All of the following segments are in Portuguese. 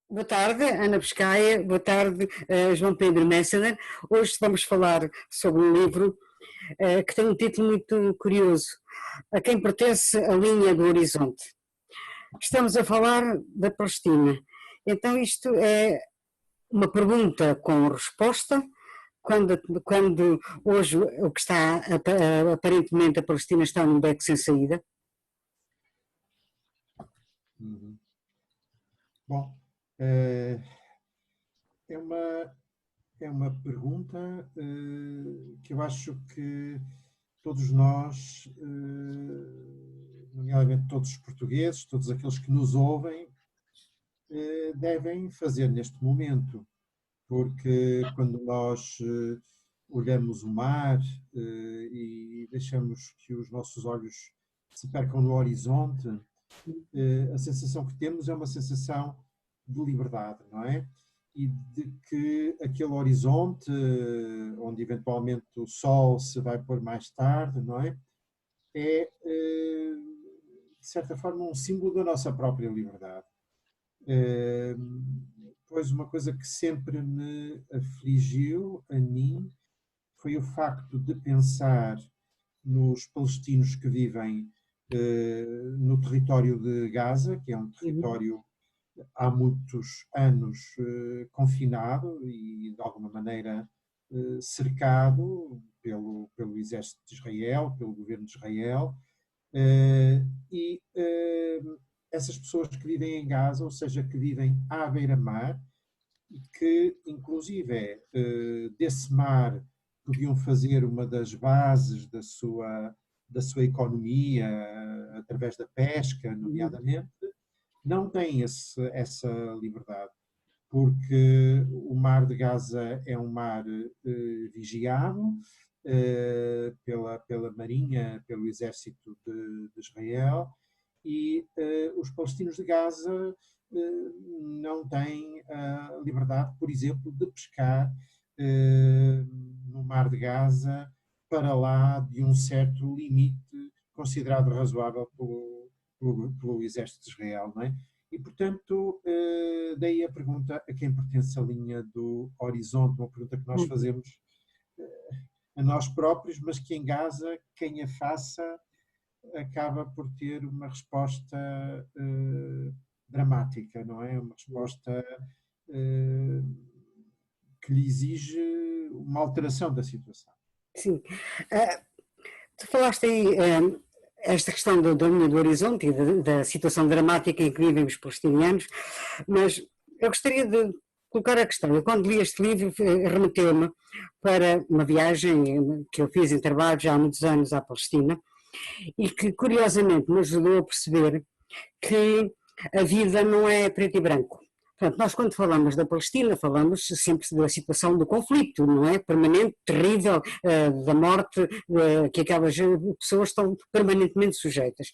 Boa tarde, Ana Pescaia. Boa tarde, João Pedro Messener. Hoje vamos falar sobre um livro que tem um título muito curioso: A quem pertence a linha do horizonte. Estamos a falar da Palestina. Então, isto é uma pergunta com resposta. Quando hoje o que está, aparentemente, a Palestina está num beco sem saída. Uhum. Bom, eh, é uma pergunta que eu acho que todos nós, nomeadamente todos os portugueses, todos aqueles que nos ouvem, devem fazer neste momento, porque quando nós olhamos o mar e deixamos que os nossos olhos se percam no horizonte, a sensação que temos é uma sensação de liberdade, não é? E de que aquele horizonte, onde eventualmente o sol se vai pôr mais tarde, não é? É, de certa forma, um símbolo da nossa própria liberdade. Pois uma coisa que sempre me afligiu a mim foi o facto de pensar nos palestinos que vivem no território de Gaza, que é um Uhum. território há muitos anos confinado e, de alguma maneira, cercado pelo exército de Israel, pelo governo de Israel, e essas pessoas que vivem em Gaza, ou seja, que vivem à beira-mar, e que, inclusive, desse mar podiam fazer uma das bases da sua economia, através da pesca, Uhum. nomeadamente, não têm essa liberdade, porque o mar de Gaza é um mar vigiado pela Marinha, pelo Exército de Israel, e os palestinos de Gaza não têm a liberdade, por exemplo, de pescar no mar de Gaza para lá de um certo limite considerado razoável pelo Exército de Israel, não é? E, portanto, daí a pergunta a quem pertence a linha do horizonte, uma pergunta que nós Uhum. fazemos a nós próprios, mas que em Gaza, quem a faça, acaba por ter uma resposta dramática, não é? Uma resposta eh, que lhe exige uma alteração da situação. Sim. Ah, Tu falaste aí esta questão da linha do horizonte e da situação dramática em que vivem os palestinianos, mas eu gostaria de colocar a questão. Eu, quando li este livro, remeteu-me para uma viagem que eu fiz em trabalho já há muitos anos à Palestina e que, curiosamente, me ajudou a perceber que a vida não é preto e branco. Portanto, nós quando falamos da Palestina, falamos sempre da situação do conflito, não é? Permanente, terrível, da morte que aquelas pessoas estão permanentemente sujeitas.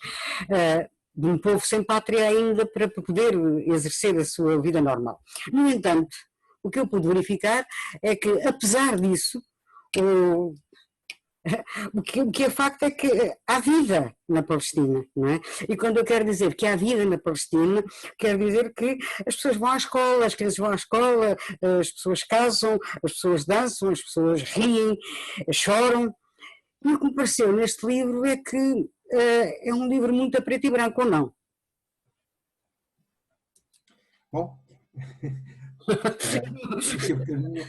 De um povo sem pátria ainda para poder exercer a sua vida normal. No entanto, o que eu pude verificar é que, apesar disso, o, o que é facto é que há vida na Palestina, não é? E quando eu quero dizer que há vida na Palestina, quero dizer que as pessoas vão à escola, as crianças vão à escola, as pessoas casam, as pessoas dançam, as pessoas riem, choram. E o que me pareceu neste livro é que é um livro muito a preto e branco, ou não? Bom, daqui a bocadinho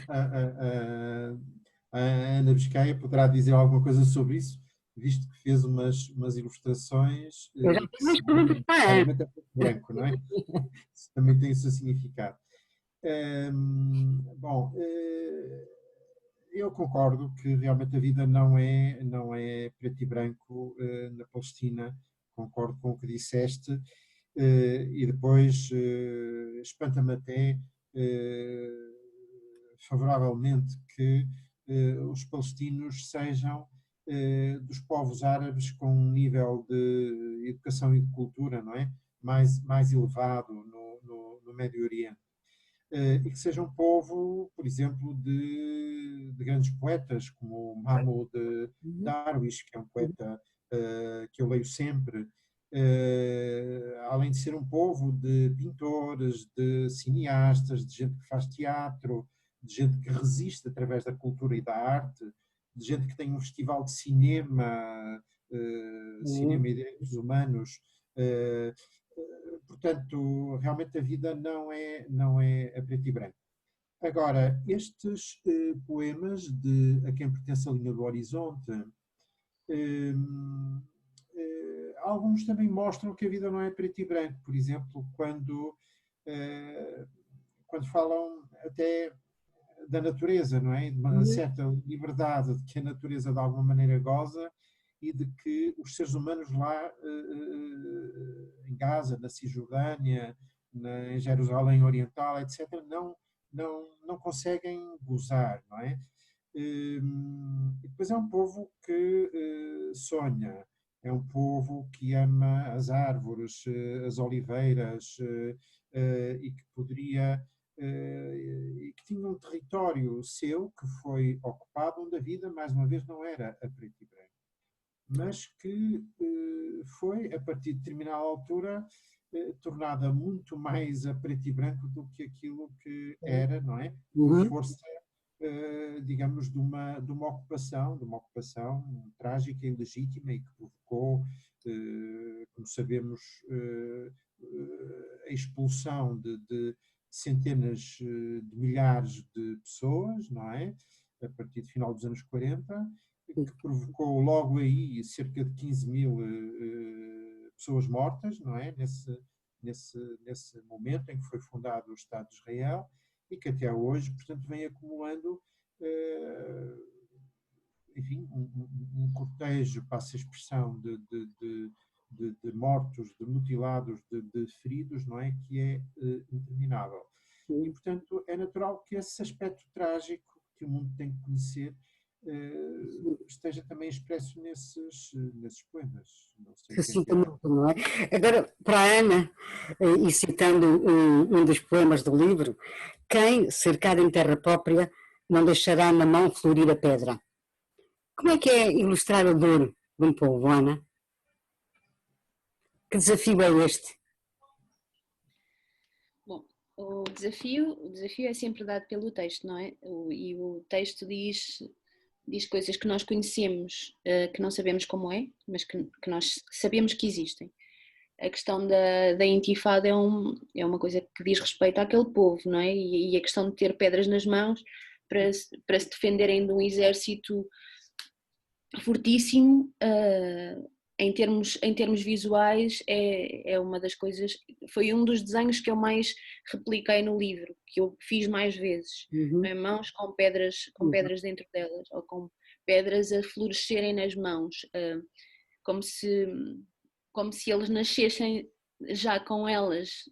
a Ana Biscaia poderá dizer alguma coisa sobre isso, visto que fez umas ilustrações Eu já que tenho umas se não perguntas para a Ana. necessariamente é preto e branco, não é? Isso também tem o seu significado. Bom, eu concordo que realmente a vida não é preto e branco na Palestina, concordo com o que disseste, e depois espanta-me até eh, favoravelmente que os palestinos sejam dos povos árabes com um nível de educação e de cultura, não é? Mais elevado no Médio Oriente. E que seja um povo, por exemplo, de grandes poetas, como Mahmoud Uhum. Darwish, que é um poeta que eu leio sempre, além de ser um povo de pintores, de cineastas, de gente que faz teatro, de gente que resiste através da cultura e da arte, de gente que tem um festival de cinema, cinema e direitos humanos. Portanto, realmente a vida não é a preto e branco. Agora, estes poemas de a quem pertence a linha do horizonte, eh, alguns também mostram que a vida não é preto e branco. Por exemplo, quando falam até da natureza, não é? De uma certa liberdade de que a natureza de alguma maneira goza e de que os seres humanos lá em Gaza, na Cisjordânia, em Jerusalém Oriental, etc., não conseguem gozar, não é? E depois é um povo que sonha, é um povo que ama as árvores, as oliveiras, e que poderia e que tinha um território seu que foi ocupado, onde a vida, mais uma vez, não era a preto e branco, mas que foi, a partir de determinada altura, tornada muito mais a preto e branco do que aquilo que era, não é? Por Uhum. força, digamos, de uma ocupação trágica e legítima e que provocou, como sabemos, a expulsão de centenas de milhares de pessoas, não é? A partir do final dos anos 40, que provocou logo aí cerca de 15 mil pessoas mortas, não é? Nesse momento em que foi fundado o Estado de Israel e que até hoje, portanto, vem acumulando, enfim, um cortejo, passa a expressão, de mortos, de mutilados, de feridos, não é? Que é interminável. E, portanto, é natural que esse aspecto trágico que o mundo tem que conhecer esteja também expresso nesses poemas. Não sei o que é que Facilita há. muito, não é? Agora, para a Ana, e citando um dos poemas do livro, quem, cercado em terra própria, não deixará na mão florir a pedra. Como é que é ilustrar a dor de um povo, Ana? Que desafio é este? Bom, o desafio é sempre dado pelo texto, não é? E o texto diz coisas que nós conhecemos, que não sabemos como é, mas que nós sabemos que existem. A questão da intifada é uma coisa que diz respeito àquele povo, não é? E a questão de ter pedras nas mãos para se defenderem de um exército fortíssimo, em termos visuais, é uma das coisas. Foi um dos desenhos que eu mais repliquei no livro, que eu fiz mais vezes. Uhum. Mãos com pedras dentro delas, ou com pedras a florescerem nas mãos, como se, como se eles nascessem já com elas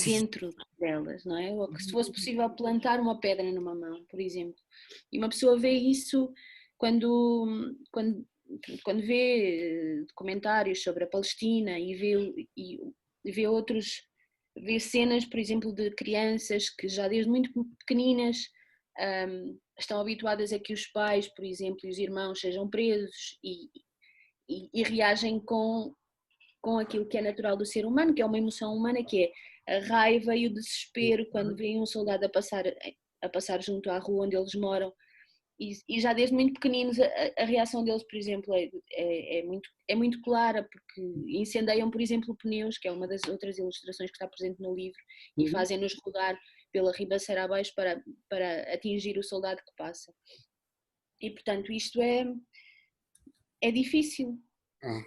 dentro delas, não é? Ou que se fosse possível plantar uma pedra numa mão, por exemplo. E uma pessoa vê isso quando, quando vê documentários sobre a Palestina vê cenas, por exemplo, de crianças que já desde muito pequeninas estão habituadas a que os pais, por exemplo, e os irmãos sejam presos e reagem com aquilo que é natural do ser humano, que é uma emoção humana, que é a raiva e o desespero quando veem um soldado a passar junto à rua onde eles moram. E já desde muito pequeninos a reação deles, por exemplo, é muito clara, porque incendeiam, por exemplo, pneus, que é uma das outras ilustrações que está presente no livro, e fazem-nos rodar pela ribanceira abaixo para atingir o soldado que passa. E, portanto, isto é difícil.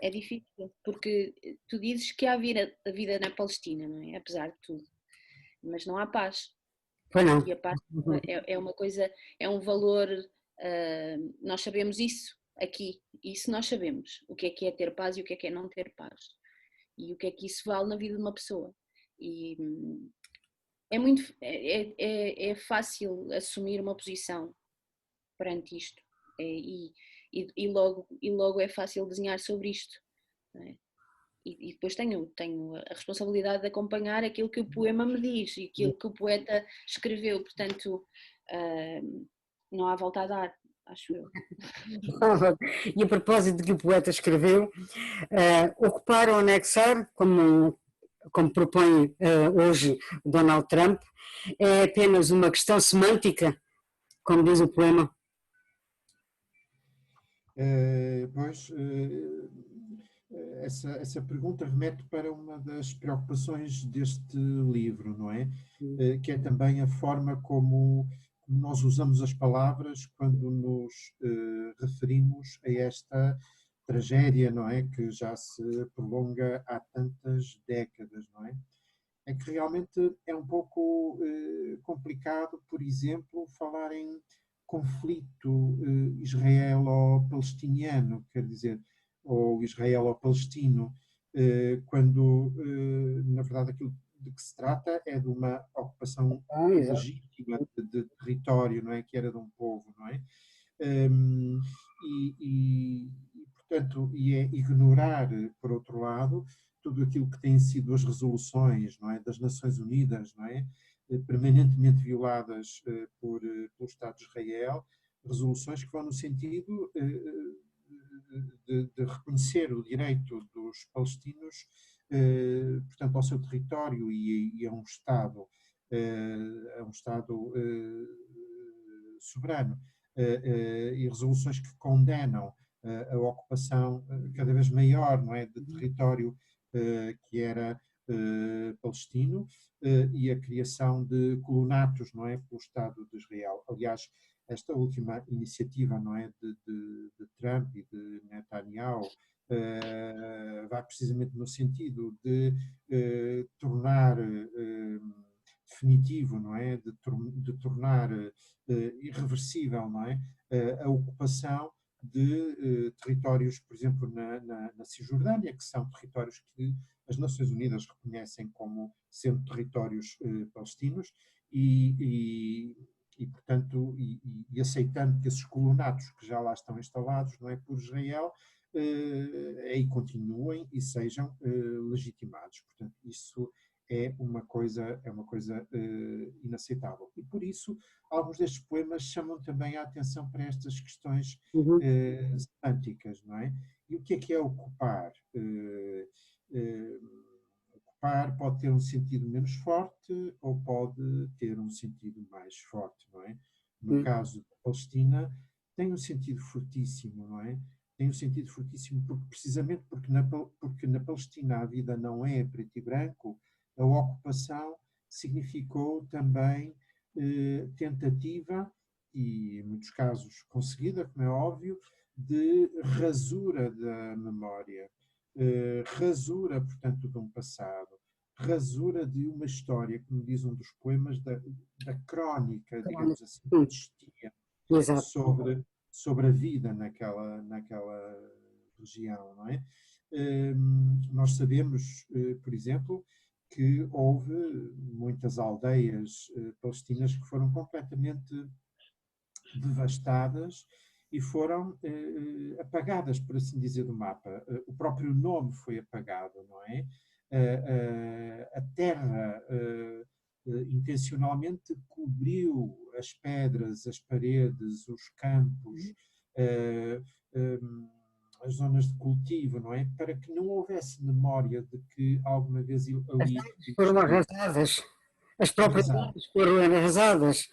É difícil, porque tu dizes que há a vida na Palestina, não é? Apesar de tudo. Mas não há paz. Pois não. E a paz é uma coisa, é um valor, nós sabemos isso aqui, isso nós sabemos, o que é ter paz e o que é não ter paz. E o que é que isso vale na vida de uma pessoa. E é fácil assumir uma posição perante isto. E logo é fácil desenhar sobre isto. Não é? E depois tenho a responsabilidade de acompanhar aquilo que o poema me diz e aquilo que o poeta escreveu, portanto não há volta a dar. acho eu. E a propósito do que o poeta escreveu, ocupar ou anexar, como propõe hoje Donald Trump, é apenas uma questão semântica, como diz o poema. Pois, essa pergunta remete para uma das preocupações deste livro, não é? Que é também a forma como nós usamos as palavras quando nos referimos a esta tragédia, não é? Que já se prolonga há tantas décadas, não é? É que realmente é um pouco complicado, por exemplo, falar em conflito israelo-palestiniano, quer dizer, ou israelo-palestino, quando, na verdade, aquilo de que se trata é de uma ocupação Exato. legítima de território, não é? Que era de um povo, não é? Portanto, é ignorar, por outro lado, tudo aquilo que têm sido as resoluções, não é, das Nações Unidas, não é, permanentemente violadas pelo Estado de Israel, resoluções que vão no sentido de reconhecer o direito dos palestinos, portanto, ao seu território e a um Estado soberano, e resoluções que condenam a ocupação cada vez maior, não é, de território que era palestino, e a criação de colonatos, não é, pelo Estado de Israel. Aliás, esta última iniciativa, não é, de Trump e de Netanyahu vai precisamente no sentido de tornar definitivo, não é, de tornar irreversível, não é, a ocupação de territórios, por exemplo, na Cisjordânia, que são territórios que as Nações Unidas reconhecem como sendo territórios palestinos portanto, aceitando que esses colonatos que já lá estão instalados, não é, por Israel, aí continuem e sejam legitimados. Portanto, isso é uma coisa inaceitável. E por isso, alguns destes poemas chamam também a atenção para estas questões Uhum. semânticas, não é? E o que é ocupar? Ocupar pode ter um sentido menos forte ou pode ter um sentido mais forte, não é? No caso da Palestina, tem um sentido fortíssimo, não é? Tem um sentido fortíssimo precisamente porque na Palestina a vida não é preto e branco, a ocupação significou também tentativa, e em muitos casos conseguida, como é óbvio, de rasura da memória, rasura, portanto, de um passado, rasura de uma história, como diz um dos poemas, da crónica, digamos assim, que existia Exato. sobre a vida naquela região, não é? Nós sabemos, por exemplo, que houve muitas aldeias palestinas que foram completamente devastadas e foram apagadas, por assim dizer, do mapa. O próprio nome foi apagado, não é? A terra intencionalmente cobriu as pedras, as paredes, os campos, as zonas de cultivo, não é? Para que não houvesse memória de que alguma vez As ali árvores foram existiu. arrasadas, as próprias Arrasado. árvores foram arrasadas,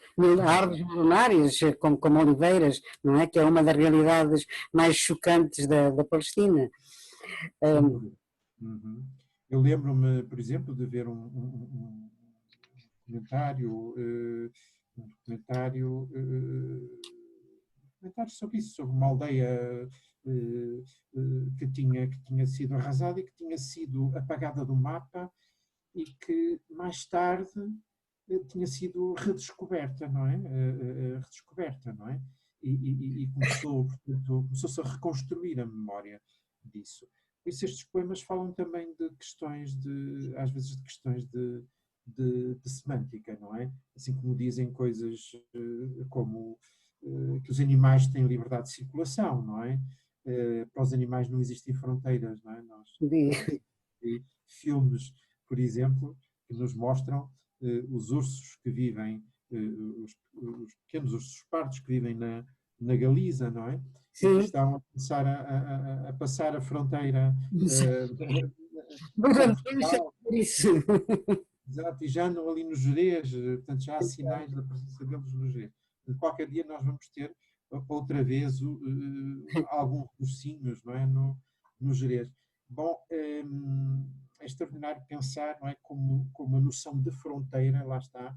árvores milenárias, como oliveiras, não é? Que é uma das realidades mais chocantes da Palestina. Sem dúvida. Uhum. Eu lembro-me, por exemplo, de ver um documentário, um documentário, documentário sobre isso, sobre uma aldeia que tinha sido arrasada e que tinha sido apagada do mapa e que mais tarde tinha sido redescoberta, não é? Redescoberta, não é? E começou-se a reconstruir a memória disso. Por isso estes poemas falam também de questões às vezes de questões de semântica, não é? Assim como dizem coisas como que os animais têm liberdade de circulação, não é? Para os animais não existem fronteiras, não é? Nós filmes, por exemplo, que nos mostram os ursos que vivem, os pequenos ursos pardos que vivem na Galiza, não é? E que Sim. estão a começar a passar a fronteira Mas com vamos Portugal. por isso. Exato, e já andam ali nos Jerez, portanto já há sinais da presença deles nos Jerez. Qualquer dia nós vamos ter outra vez alguns docinhos, não é, no Jerez. Bom, é extraordinário pensar, não é, como a noção de fronteira, lá está,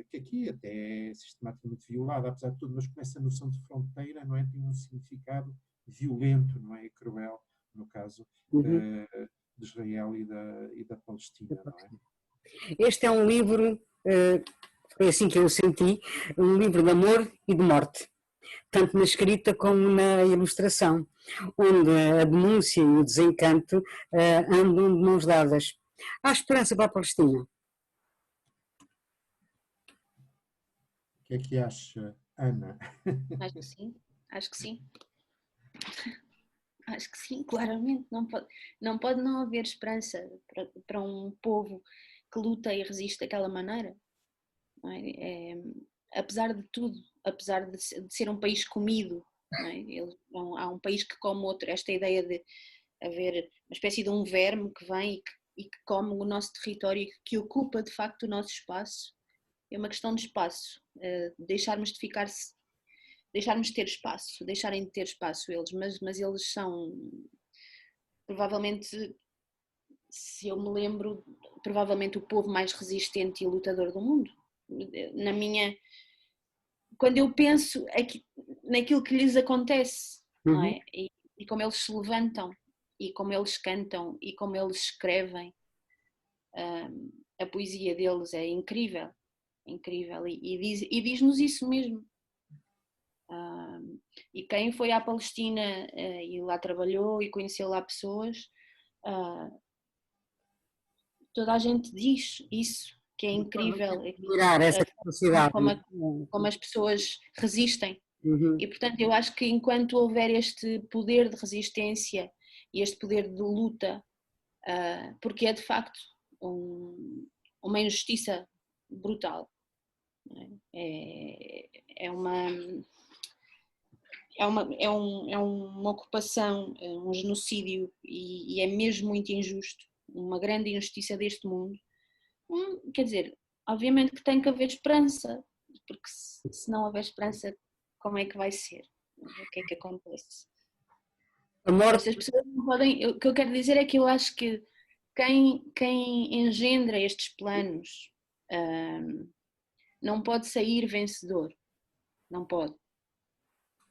que aqui até é sistematicamente violada, apesar de tudo, mas com essa noção de fronteira, não é, tem um significado violento, não é, e cruel, no caso, Uhum. de Israel e da Palestina, não é? Este é um livro, foi assim que eu o senti, um livro de amor e de morte, tanto na escrita como na ilustração, onde a denúncia e o desencanto andam de mãos dadas. Há esperança para a Palestina? O que é que acha, Ana? Acho que sim, acho que sim. Acho que sim, claramente. Não pode não haver esperança para um povo que luta e resiste daquela maneira. Não é? Apesar de tudo, apesar de ser um país comido, não é? Há um país que come outro. Esta ideia de haver uma espécie de um verme que vem e que come o nosso território e que ocupa de facto o nosso espaço. É uma questão de espaço. Deixarmos de ter espaço, deixarem de ter espaço eles, mas eles são, provavelmente, se eu me lembro, provavelmente o povo mais resistente e lutador do mundo. Na minha, quando eu penso naquilo que lhes acontece, não Uhum. é? E como eles se levantam, e como eles cantam, e como eles escrevem, a poesia deles é incrível, incrível, e diz-nos isso mesmo. E quem foi à Palestina e lá trabalhou e conheceu lá pessoas, toda a gente diz isso, que é incrível, Admirar essa capacidade. como as pessoas resistem. Uhum. E portanto eu acho que enquanto houver este poder de resistência e este poder de luta, porque é de facto uma injustiça brutal, não é? É uma ocupação, é um genocídio e é mesmo muito injusto, uma grande injustiça deste mundo. Quer dizer, obviamente que tem que haver esperança, porque se não houver esperança, como é que vai ser? O que é que acontece? A morte. Estas pessoas não podem. O que eu quero dizer é que eu acho que quem engendra estes planos não pode sair vencedor. Não pode.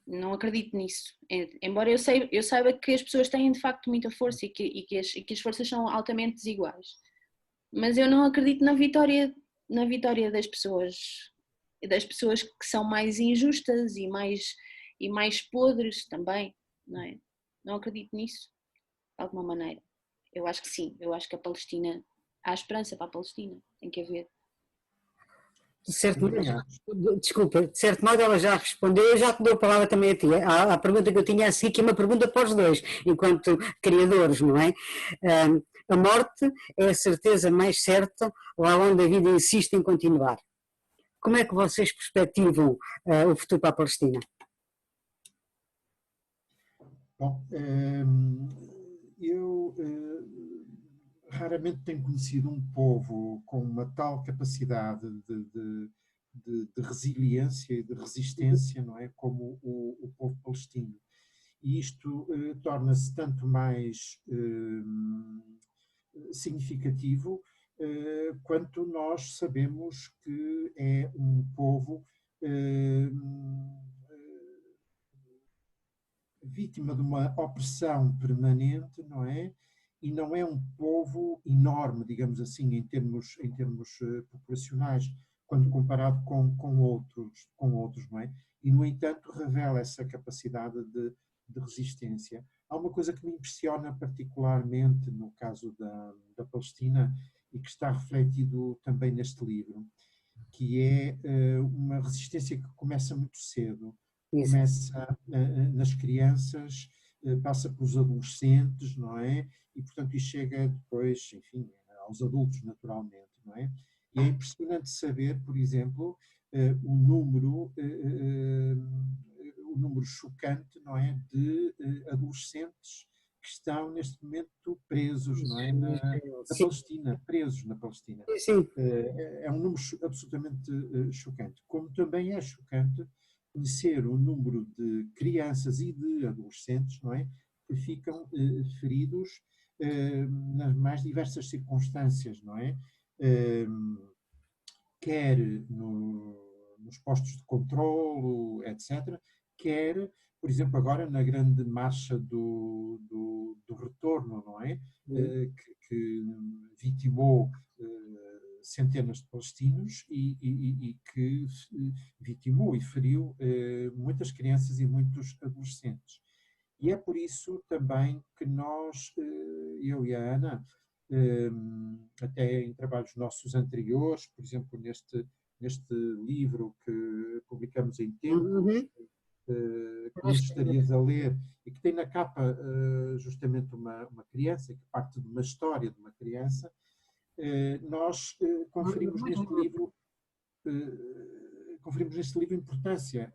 Não acredito nisso. Embora eu saiba que as pessoas têm de facto muita força e que as forças são altamente desiguais. Mas eu não acredito na vitória das pessoas que são mais injustas e mais podres também, não é? Não acredito nisso, de alguma maneira. Eu acho que sim, eu acho que há esperança para a Palestina, tem que haver. De certo Eu modo, também acho. desculpa, de certo modo ela já respondeu, eu já te dou a palavra também a ti, a pergunta que eu tinha a seguir, que é uma pergunta para os dois, enquanto criadores, não é? A morte é a certeza mais certa lá onde a vida insiste em continuar. Como é que vocês perspectivam o futuro para a Palestina? Bom, eu raramente tenho conhecido um povo com uma tal capacidade de resiliência e de resistência, não é? Como o povo palestino. E isto torna-se tanto mais significativo quanto nós sabemos que é um povo vítima de uma opressão permanente, não é? E não é um povo enorme, digamos assim, em termos populacionais, quando comparado com outros, não é? E, no entanto, revela essa capacidade de resistência. Há uma coisa que me impressiona particularmente no caso da Palestina e que está refletido também neste livro, que é uma resistência que começa muito cedo. Isso. Começa nas crianças, passa pelos adolescentes, não é? E, portanto, e chega depois, enfim, aos adultos, naturalmente, não é? E é impressionante saber, por exemplo, o número chocante, não é, de adolescentes que estão neste momento presos, não é, na Sim, Palestina, presos na Palestina. sim. É um número absolutamente chocante. Como também é chocante conhecer o número de crianças e de adolescentes, não é, que ficam feridos nas mais diversas circunstâncias, não é? Quer nos postos de controlo, etc., quer, por exemplo, agora na grande marcha do retorno, não é? Que vitimou centenas de palestinos e que vitimou e feriu muitas crianças e muitos adolescentes. E é por isso também que nós, eu e a Ana, até em trabalhos nossos anteriores, por exemplo, neste livro que publicamos em Tempos, Uhum. que me estarias a ler, e que tem na capa justamente uma criança, que parte de uma história de uma criança, nós conferimos neste livro importância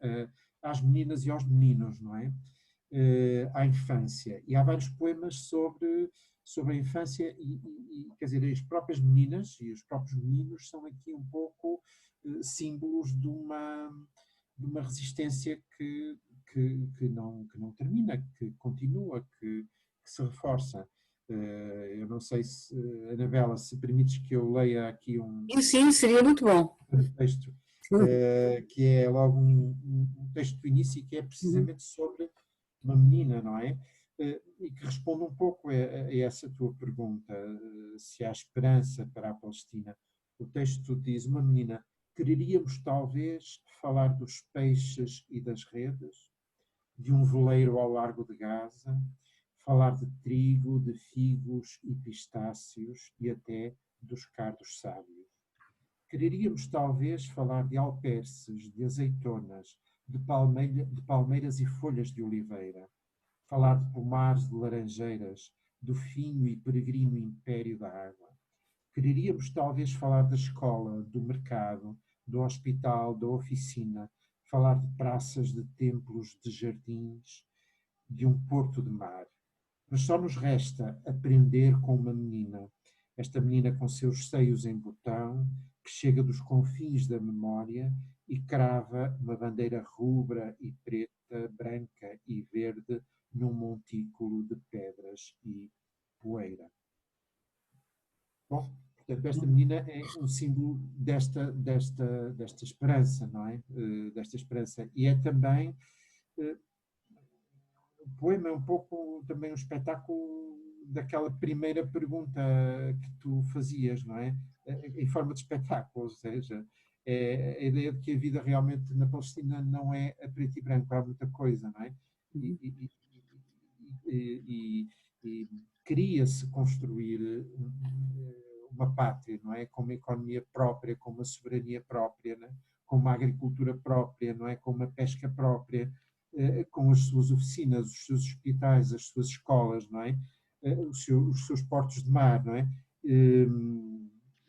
às meninas e aos meninos, não é? À infância. E há vários poemas sobre a infância quer dizer, as próprias meninas e os próprios meninos são aqui um pouco símbolos de uma resistência que não termina, que continua, que se reforça. Eu não sei se, Anabela, se permites que eu leia aqui um Sim, seria muito bom. texto, Sim. que é logo um texto do início, que é Uhum. precisamente sobre uma menina, não é? E que responde um pouco a essa tua pergunta, se há esperança para a Palestina. O texto diz: uma menina, quereríamos talvez falar dos peixes e das redes, de um veleiro ao largo de Gaza, falar de trigo, de figos e pistácios e até dos cardos sábios. Quereríamos talvez falar de alperces, de azeitonas, de palmeiras e folhas de oliveira, falar de pomares de laranjeiras, do fino e peregrino império da água. Quereríamos talvez falar da escola, do mercado, do hospital, da oficina, falar de praças, de templos, de jardins, de um porto de mar. Mas só nos resta aprender com uma menina, esta menina com seus seios em botão, que chega dos confins da memória e crava uma bandeira rubra e preta, branca e verde num montículo de pedras e poeira. Bom, portanto, esta menina é um símbolo desta esperança, não é? Desta esperança. E é também o poema é um pouco também um espetáculo daquela primeira pergunta que tu fazias, não é? Em forma de espetáculo, ou seja, é a ideia de que a vida realmente na Palestina não é a preto e branco, há muita coisa, não é? E queria-se construir uma pátria, não é? Com uma economia própria, com uma soberania própria, não é? Com uma agricultura própria, não é? Com uma pesca própria, com as suas oficinas, os seus hospitais, as suas escolas, não é? Os seus portos de mar, não é?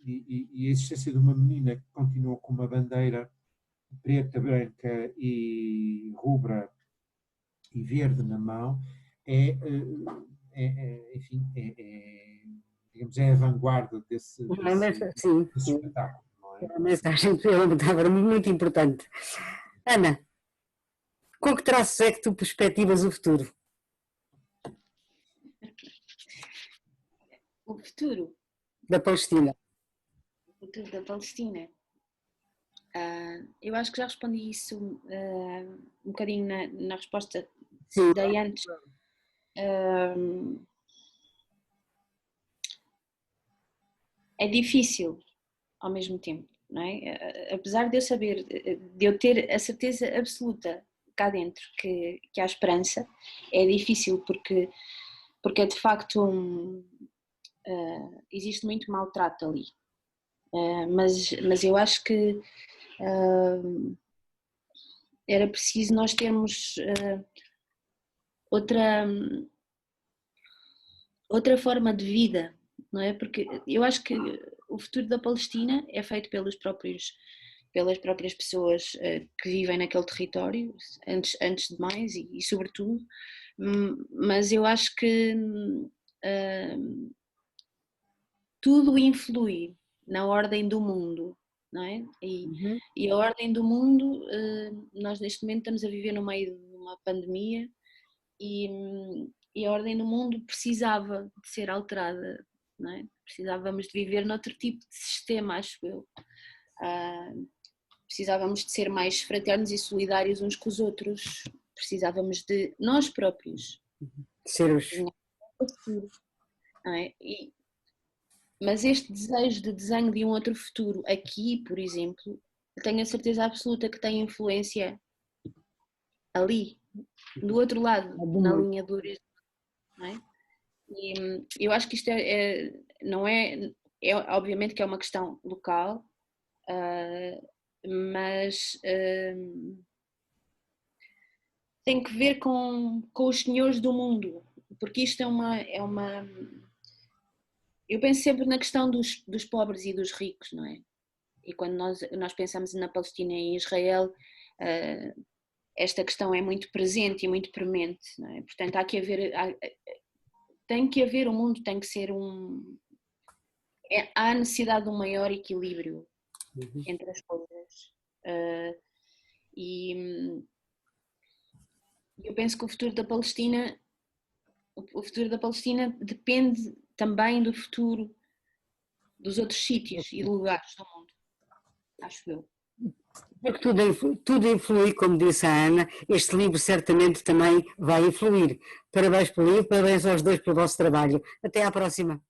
E a existência de uma menina que continua com uma bandeira preta, branca e rubra e verde na mão enfim, digamos, é a vanguarda desse Sim, espetáculo, não é? a mensagem é uma metáfora muito importante. Ana, com que traços é que tu perspectivas o futuro O futuro, da Palestina? o futuro da Palestina. Eu acho que já respondi isso um bocadinho na resposta Sim. que dei antes. É difícil ao mesmo tempo, não é? Apesar de eu saber, de eu ter a certeza absoluta cá dentro que há esperança, é difícil porque é de facto existe muito maltrato ali. Mas eu acho que era preciso nós termos outra forma de vida, não é? Porque eu acho que o futuro da Palestina é feito pelos próprios pelas próprias pessoas que vivem naquele território, antes de mais e sobretudo, mas eu acho que tudo influi na ordem do mundo, não é? E a ordem do mundo, nós neste momento estamos a viver no meio de uma pandemia e a ordem do mundo precisava de ser alterada, não é? Precisávamos de viver noutro tipo de sistema, acho eu. Precisávamos de ser mais fraternos e solidários uns com os outros, precisávamos de nós próprios ser os... não é? Mas este desejo de desenho de um outro futuro aqui, por exemplo, tenho a certeza absoluta que tem influência ali, do outro lado, na linha do horizonte, não é? E eu acho que isto não é obviamente que é uma questão local, mas tem que ver com os senhores do mundo, porque isto é uma eu penso sempre na questão dos pobres e dos ricos, não é? E quando nós pensamos na Palestina e em Israel, esta questão é muito presente e muito premente, não é? Portanto, tem que haver, o mundo tem que ser há necessidade de um maior equilíbrio entre as coisas. E eu penso que o futuro da Palestina depende também do futuro dos outros sítios e lugares do mundo, acho eu. Tudo influi, como disse a Ana, este livro certamente também vai influir. Parabéns pelo livro, parabéns aos dois pelo vosso trabalho. Até à próxima.